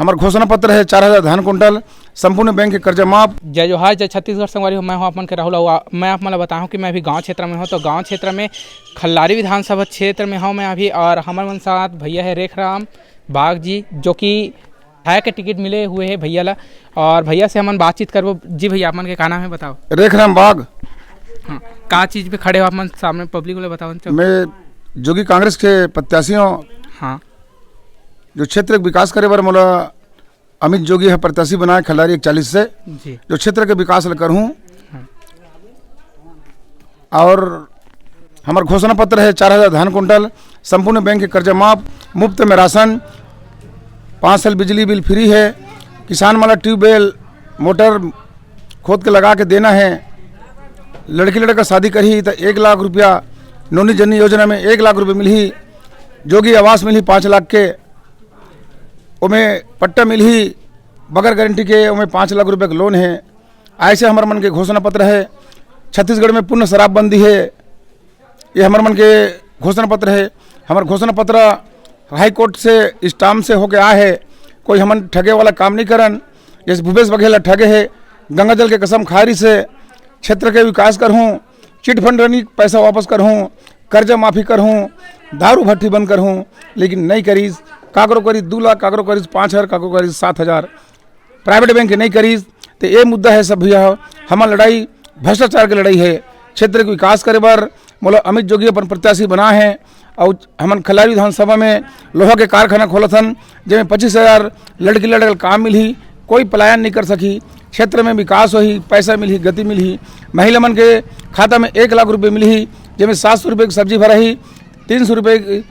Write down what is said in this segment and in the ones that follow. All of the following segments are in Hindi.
हमार घोषणा पत्र है 4000 धान कुंटल, संपूर्ण बैंक के कर्जा माफ। जय जोहार, जय छत्तीसगढ़ संगवारी हो। मैं हूं अपन के राहुल। मैं आप मतलब बताऊं कि मैं अभी गांव क्षेत्र में हूं। तो गांव क्षेत्र में खल्लारी विधानसभा क्षेत्र में हूं मैं अभी, और हमारे मन साथ भैया है रेखराम बाग जी, जो कि है के टिकट मिले हुए है भैया ला, और भैया से हम बातचीत करबो। जी भैया, अपन के का नाम है बताओ? रेखराम बाग। हाँ, का चीज पे खड़े हो अपन सामने पब्लिक को बताओ? मैं जोगी कांग्रेस के प्रत्याशी हूँ। हाँ, जो क्षेत्र के विकास करे बर मोला अमित जोगी है प्रत्याशी बनाए खल्लारी 41 से, जी जो क्षेत्र के विकास ल करूँ। और हमार घोषणा पत्र है 4000 धान कुंटल, संपूर्ण बैंक के कर्जा माफ, मुफ्त में राशन, 5 साल बिजली बिल फ्री है, किसान वाला ट्यूबवेल मोटर खोद के लगा के देना है। लड़की लड़का शादी करी तो 1 लाख रुपया, नोनी जनी योजना में 1 लाख रुपये मिली, जोगी आवास मिली 5 लाख के, उमें पट्टा मिली बगैर गारंटी के, उमें 5 लाख रुपये का लोन है। ऐसे हमारे मन के घोषणा पत्र है। छत्तीसगढ़ में पूर्ण शराबबंदी है, ये हमारे मन के घोषणा पत्र है। हमारा घोषणा पत्र हाई कोर्ट से स्टाम्प से होके आए है। कोई हमन ठगे वाला काम नहीं करन। जैसे भूपेश बघेल ठगे है, गंगा जल के कसम खारी से क्षेत्र के विकास करहूँ, चिट फंड रनी पैसा वापस करहूँ, कर्जा माफ़ी करहूँ, दारू भट्टी बंद करहूँ, लेकिन नहीं करीस। काकरो करीस 2 लाख, काकरो करीस 5000, काकरो करीस 7000, प्राइवेट बैंक के नहीं करीस। तो ये मुद्दा है सब भैया। हमार लड़ाई भ्रष्टाचार की लड़ाई है। क्षेत्र के विकास करे बर मोला अमित जोगी अपन प्रत्याशी बना है। और हमन खल्लारी विधानसभा में लोहा के कारखाना खोलथन, जिसमें 25,000 लड़की लड़के काम मिली, कोई पलायन नहीं कर सकी। क्षेत्र में विकास होही, पैसा मिली, गति मिली। महिला मन के खाता में 1 लाख रुपये मिली, जिसमें 700 रुपये की सब्जी भराही, 300 रुपये की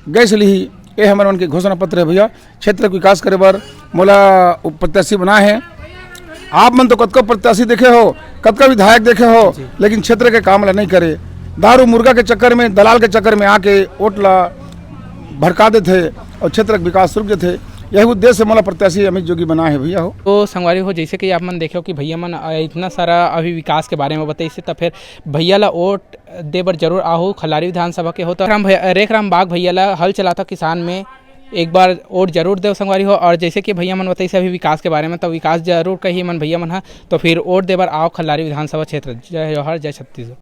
गैस ली। ये हमारे मन के घोषणा पत्र है भैया। क्षेत्र के विकास करे बर मोला प्रत्याशी बना है। आप मन तो कतका प्रत्याशी देखे हो, कतका विधायक देखे हो, लेकिन क्षेत्र के काम ला नहीं करे। दारू मुर्गा के चक्कर में, दलाल के चक्कर में आके वोट ला भड़का देते और क्षेत्र का विकास रुक जाते। यही उद्देश्य से मोला प्रत्याशी अमित जोगी बना है भैया हो। तो संगवारी हो, जैसे कि आप मन देखो कि भैया मन इतना सारा अभी विकास के बारे में बताइए, तो फिर भैया ला वोट दे बर जरूर आहू। खल्लारी विधानसभा के हो तो रेखराम बाग भैया ला हल चलाता किसान में, एक बार वोट जरूर दे संगवारी हो। और जैसे कि भैया मन बताइए अभी विकास के बारे में, तो विकास जरूर कही मन भैया मन है, तो फिर वोट दे बर आओ खल्लारी विधानसभा क्षेत्र। जय जोहार, जय छत्तीसगढ़।